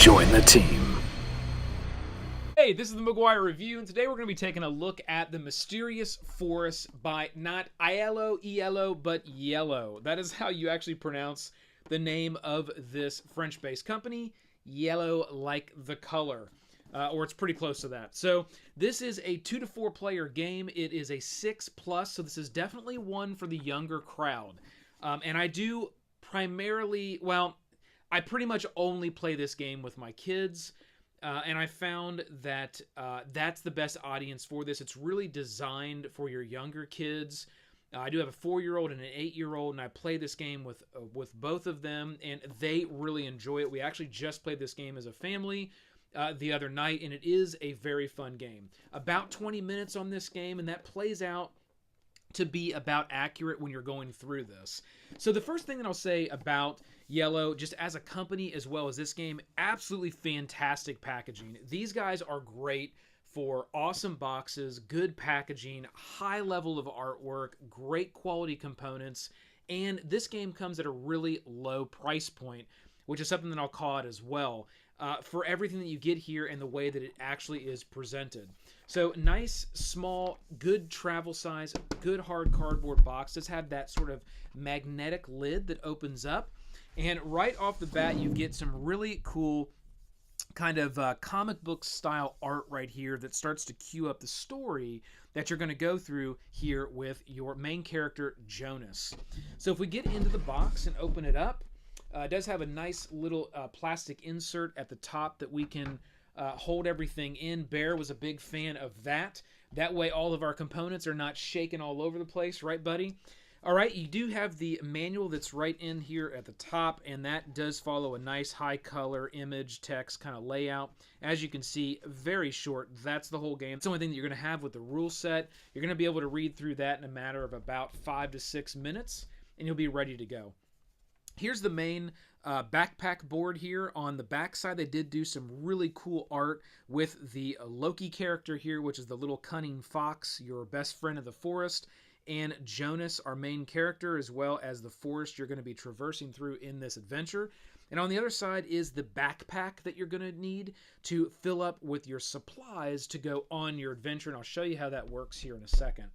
Join the team. Hey, this is the McGuire Review, and today we're going to be taking a look at The Mysterious Forest by not iello, but iello. That is how you actually pronounce the name of this French-based company, iello like the color. Or it's pretty close to that. So this is a 2 to 4 player game. It is a 6+, so this is definitely one for the younger crowd. And I do primarily, well, I pretty much only play this game with my kids. And I found that that's the best audience for this. It's really designed for your younger kids. I do have a 4-year-old and an 8-year-old, and I play this game with both of them, and they really enjoy it. We actually just played this game as a family the other night, and it is a very fun game. About 20 minutes on this game, and that plays out to be about accurate when you're going through this. So the first thing that I'll say about iello, just as a company as well as this game, absolutely fantastic packaging. These guys are great for awesome boxes, good packaging, high level of artwork, great quality components, and this game comes at a really low price point, which is something that I'll call out as well, for everything that you get here and the way that it actually is presented. So nice, small, good travel size, good hard cardboard box. Does have that sort of magnetic lid that opens up. And right off the bat, you get some really cool kind of comic book style art right here that starts to cue up the story that you're going to go through here with your main character, Jonas. So if we get into the box and open it up, it does have a nice little plastic insert at the top that we can hold everything in. Bear was a big fan of that. That way all of our components are not shaking all over the place, right, buddy? All right, you do have the manual that's right in here at the top, and that does follow a nice high color image text kind of layout. As you can see, very short. That's the whole game. It's the only thing that you're going to have with the rule set. You're going to be able to read through that in a matter of about 5 to 6 minutes, and you'll be ready to go. Here's the main backpack board here. On the back side, they did do some really cool art with the Loki character here, which is the little cunning fox, your best friend of the forest, and Jonas, our main character, as well as the forest you're going to be traversing through in this adventure. And on the other side is the backpack that you're going to need to fill up with your supplies to go on your adventure, and I'll show you how that works here in a second.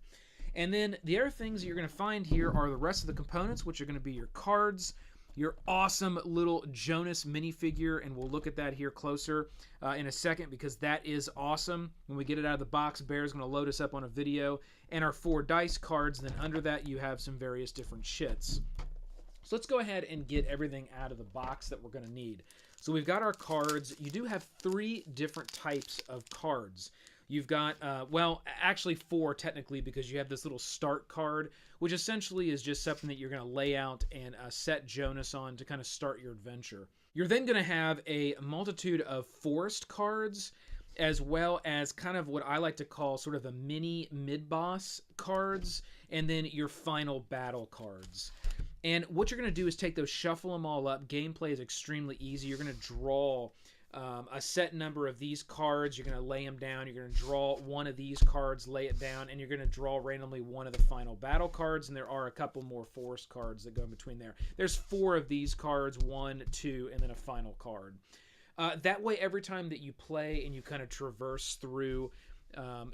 And then the other things that you're going to find here are the rest of the components, which are going to be your cards, your awesome little Jonas minifigure, and we'll look at that here closer in a second because that is awesome. When we get it out of the box, Bear's going to load us up on a video, and our 4 dice cards, and then under that you have some various different shits. So let's go ahead and get everything out of the box that we're going to need. So we've got our cards. You do have 3 different types of cards. You've got, well, actually 4 technically, because you have this little start card, which essentially is just something that you're going to lay out and set Jonas on to kind of start your adventure. You're then going to have a multitude of forest cards, as well as kind of what I like to call sort of the mini mid-boss cards, and then your final battle cards. And what you're going to do is take those, shuffle them all up. Gameplay is extremely easy. You're going to draw a set number of these cards. You're going to lay them down. You're going to draw one of these cards, lay it down, and you're going to draw randomly one of the final battle cards, and there are a couple more forest cards that go in between there. There's 4 of these cards, 1, 2, and then a final card. That way, every time that you play and you kind of traverse through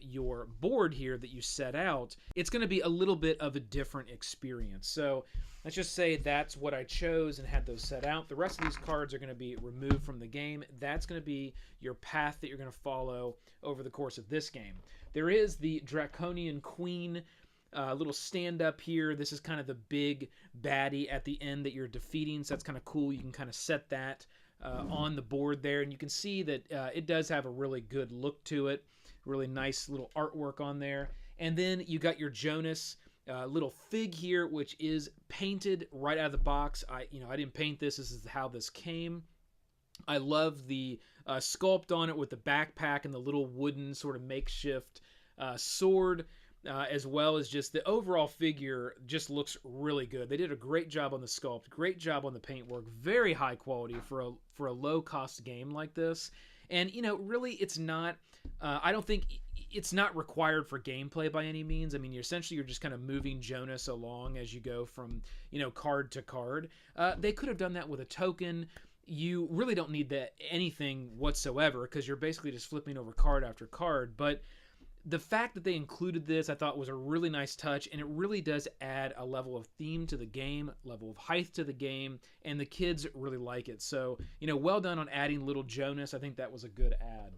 your board here that you set out, it's going to be a little bit of a different experience. So let's just say that's what I chose and had those set out. The rest of these cards are going to be removed from the game. That's going to be your path that you're going to follow over the course of this game. There is the Draconian Queen little stand up here. This is kind of the big baddie at the end that you're defeating, so that's kind of cool. You can kind of set that on the board there, and you can see that it does have a really good look to it. Really nice little artwork on there. And then you got your Jonas little fig here, which is painted right out of the box. I didn't paint this. This is how this came. I love the sculpt on it with the backpack and the little wooden sort of makeshift sword, as well as just the overall figure just looks really good. They did a great job on the sculpt, great job on the paintwork, very high quality for a low-cost game like this. And, really it's not, I don't think it's not required for gameplay by any means. I mean, you're just kind of moving Jonas along as you go from, card to card. They could have done that with a token. you really don't need anything whatsoever, because you're basically just flipping over card after card. But the fact that they included this, I thought, was a really nice touch, and it really does add a level of theme to the game, level of height to the game, and the kids really like it. So, well done on adding little Jonas. I think that was a good add.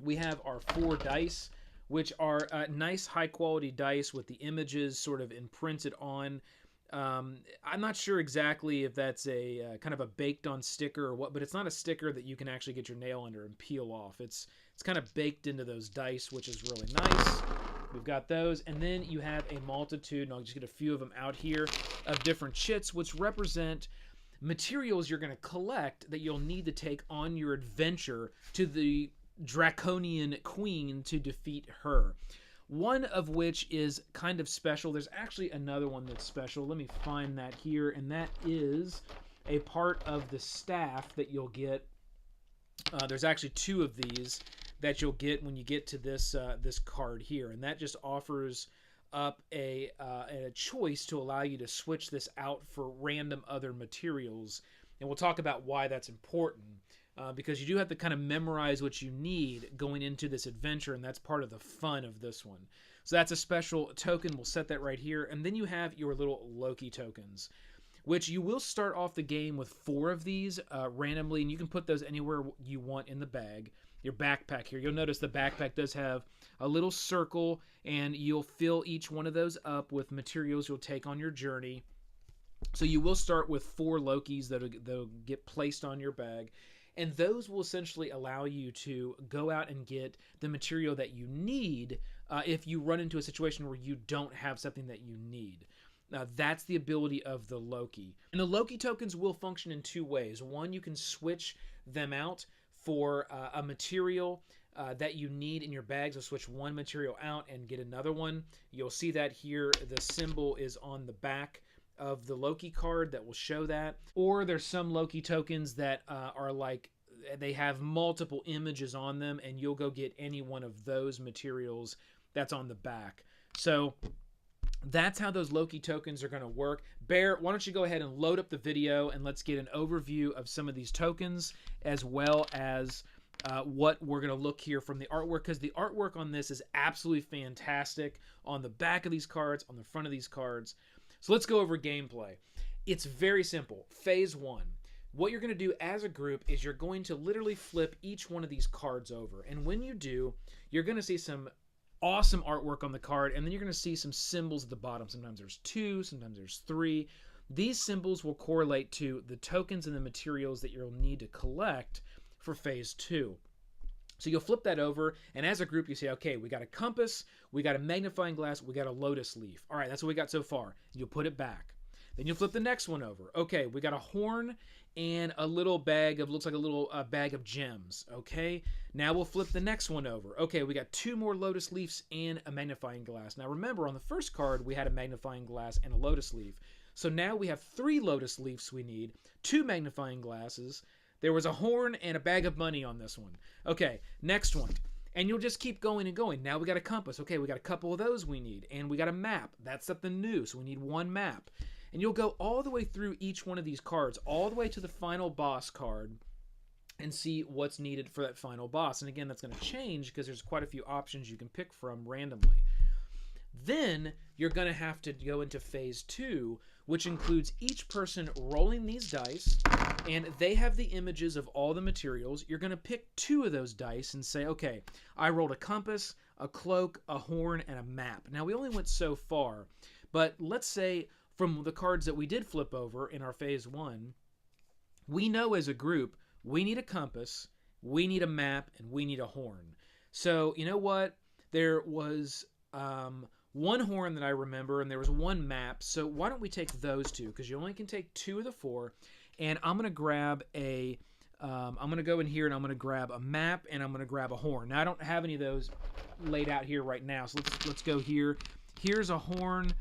We have our 4 dice, which are nice high-quality dice with the images sort of imprinted on. I'm not sure exactly if that's a kind of a baked-on sticker or what, but it's not a sticker that you can actually get your nail under and peel off. It's kind of baked into those dice, which is really nice. We've got those, and then you have a multitude, and I'll just get a few of them out here, of different chits, which represent materials you're going to collect that you'll need to take on your adventure to the Draconian Queen to defeat her. One of which is kind of special. There's actually another one that's special. Let me find that here, and that is a part of the staff that you'll get. There's actually 2 of these that you'll get when you get to this this card here, and that just offers up a choice to allow you to switch this out for random other materials, and we'll talk about why that's important. Because you do have to kind of memorize what you need going into this adventure, and that's part of the fun of this one. So that's a special token. We'll set that right here. And then you have your little Loki tokens, which you will start off the game with 4 of these randomly, and you can put those anywhere you want in the bag. Your backpack here, you'll notice the backpack does have a little circle, and you'll fill each one of those up with materials you'll take on your journey. So you will start with 4 Lokis that'll get placed on your bag. And those will essentially allow you to go out and get the material that you need if you run into a situation where you don't have something that you need. Now, that's the ability of the Loki. And the Loki tokens will function in 2 ways. One, you can switch them out for a material that you need in your bag. So switch one material out and get another one. You'll see that here. The symbol is on the back of the Loki card that will show that. Or there's some Loki tokens that are like, they have multiple images on them, and you'll go get any one of those materials that's on the back. So that's how those Loki tokens are going to work. Bear, why don't you go ahead and load up the video, and let's get an overview of some of these tokens, as well as what we're going to look here from the artwork, because the artwork on this is absolutely fantastic on the back of these cards, on the front of these cards. So let's go over gameplay. It's very simple. Phase 1. What you're going to do as a group is you're going to literally flip each one of these cards over. And when you do, you're going to see some awesome artwork on the card, and then you're going to see some symbols at the bottom. Sometimes there's 2, sometimes there's 3. These symbols will correlate to the tokens and the materials that you'll need to collect for Phase 2. So you'll flip that over, and as a group, you say, okay, we got a compass, we got a magnifying glass, we got a lotus leaf. All right, that's what we got so far. You'll put it back. Then you'll flip the next one over. Okay, we got a horn and a little bag of, looks like a little bag of gems. Okay, now we'll flip the next one over. Okay, we got 2 more lotus leaves and a magnifying glass. Now remember, on the first card, we had a magnifying glass and a lotus leaf. So now we have 3 lotus leaves we need, 2 magnifying glasses. There was a horn and a bag of money on this one. Okay, next one. And you'll just keep going and going. Now we got a compass. Okay, we got a couple of those we need. And we got a map. That's something new, so we need 1 map. And you'll go all the way through each one of these cards, all the way to the final boss card, and see what's needed for that final boss. And again, that's going to change because there's quite a few options you can pick from randomly. Then you're going to have to go into Phase 2, which includes each person rolling these dice, and they have the images of all the materials. You're going to pick 2 of those dice and say, okay, I rolled a compass, a cloak, a horn, and a map. Now, we only went so far, but let's say from the cards that we did flip over in our Phase 1, we know as a group we need a compass, we need a map, and we need a horn. So, you know what? There was 1 horn that I remember, and there was 1 map. So why don't we take those 2? Because you only can take 2 of the 4. And I'm going to grab a, I'm going to go in here and I'm going to grab a map and I'm going to grab a horn. Now I don't have any of those laid out here right now. So let's go here. Here's a horn,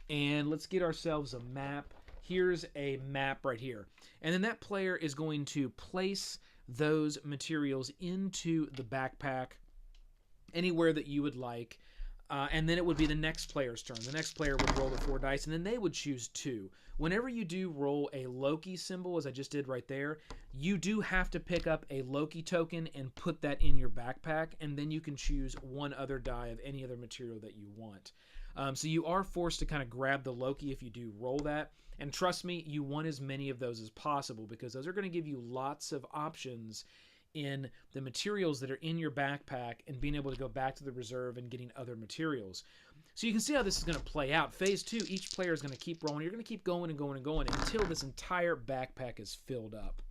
and let's get ourselves a map. Here's a map right here. And then that player is going to place those materials into the backpack anywhere that you would like. And then it would be the next player's turn. The next player would roll the 4 dice, and then they would choose 2. Whenever you do roll a Loki symbol, as I just did right there, you do have to pick up a Loki token and put that in your backpack, and then you can choose one other die of any other material that you want. So you are forced to kind of grab the Loki if you do roll that. And trust me, you want as many of those as possible, because those are going to give you lots of options in the materials that are in your backpack and being able to go back to the reserve and getting other materials. So you can see how this is going to play out. Phase 2, each player is going to keep rolling. You're going to keep going and going and going until this entire backpack is filled up.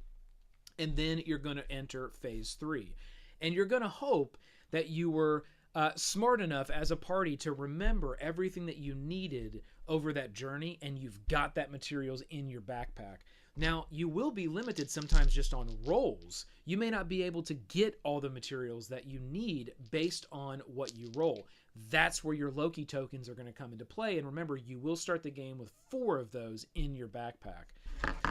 And then you're going to enter Phase 3. And you're going to hope that you were smart enough as a party to remember everything that you needed over that journey, and you've got that materials in your backpack. Now, you will be limited sometimes just on rolls. You may not be able to get all the materials that you need based on what you roll. That's where your Loki tokens are going to come into play. And remember, you will start the game with 4 of those in your backpack.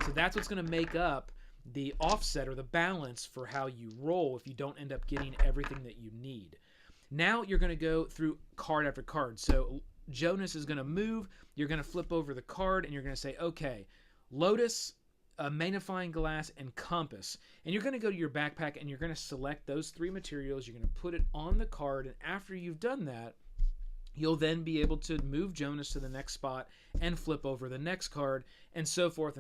So that's what's going to make up the offset or the balance for how you roll if you don't end up getting everything that you need. Now you're going to go through card after card. So Jonas is going to move. You're going to flip over the card, and you're going to say, okay, Lotus, a magnifying glass, and compass. And you're going to go to your backpack, and you're going to select those 3 materials. You're going to put it on the card, and after you've done that, you'll then be able to move Jonas to the next spot and flip over the next card, and so forth,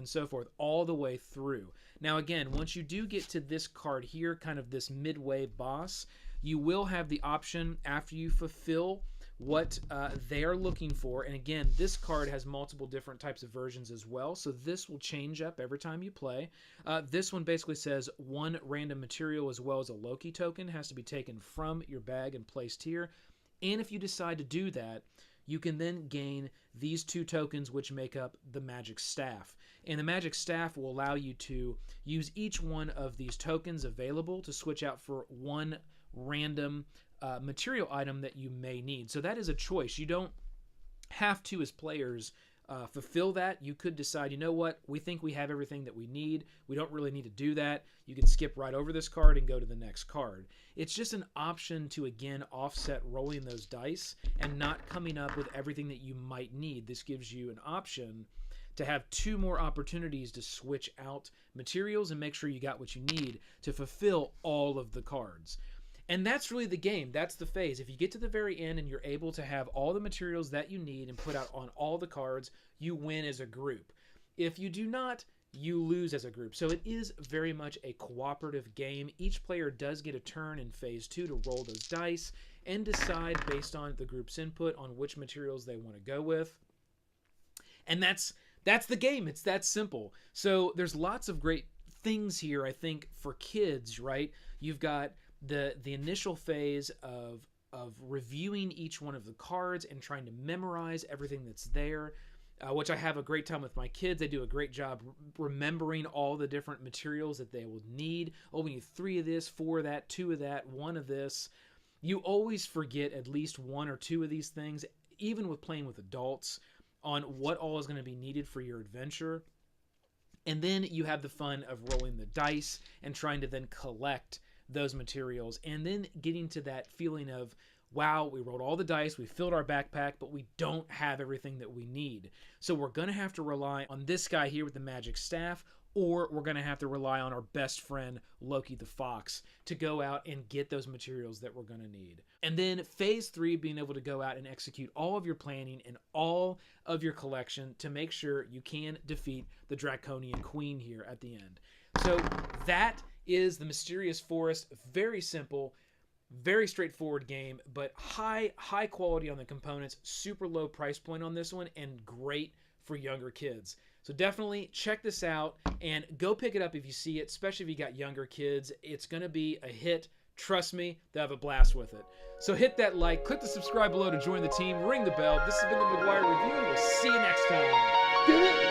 all the way through. Now again, once you do get to this card here, kind of this midway boss, you will have the option after you fulfill what they are looking for. And again, this card has multiple different types of versions as well, so this will change up every time you play. This one basically says 1 random material as well as a Loki token has to be taken from your bag and placed here. And if you decide to do that, you can then gain these 2 tokens which make up the magic staff. And the magic staff will allow you to use each one of these tokens available to switch out for 1 random material item that you may need. So that is a choice. You don't have to, as players, fulfill that. You could decide, you know what, we think we have everything that we need. We don't really need to do that. You can skip right over this card and go to the next card. It's just an option to, again, offset rolling those dice and not coming up with everything that you might need. This gives you an option to have 2 more opportunities to switch out materials and make sure you got what you need to fulfill all of the cards. And that's really the game. That's the phase. If you get to the very end and you're able to have all the materials that you need and put out on all the cards, you win as a group. If you do not, you lose as a group. So it is very much a cooperative game. Each player does get a turn in phase 2 to roll those dice and decide based on the group's input on which materials they want to go with. And that's the game. It's that simple. So there's lots of great things here, I think, for kids, right? You've got the initial phase of reviewing each one of the cards and trying to memorize everything that's there, which I have a great time with my kids. They do a great job remembering all the different materials that they will need. Oh, we need 3 of this, 4 of that, 2 of that, 1 of this. You always forget at least 1 or 2 of these things, even with playing with adults, on what all is going to be needed for your adventure. And then you have the fun of rolling the dice and trying to then collect those materials, and then getting to that feeling of, wow, we rolled all the dice, we filled our backpack, but we don't have everything that we need. So we're going to have to rely on this guy here with the magic staff, or we're going to have to rely on our best friend, Loki the Fox, to go out and get those materials that we're going to need. And then phase 3, being able to go out and execute all of your planning and all of your collection to make sure you can defeat the Draconian Queen here at the end. So that is the Mysterious Forest. Very simple, very straightforward game, but high quality on the components, super low price point on this one, and great for younger kids. So definitely check this out and go pick it up if you see it, especially if you got younger kids. It's going to be a hit. Trust me, they'll have a blast with it. So hit that like, click the subscribe below to join the team, ring the bell. This has been the McGuire Review, and we'll see you next time.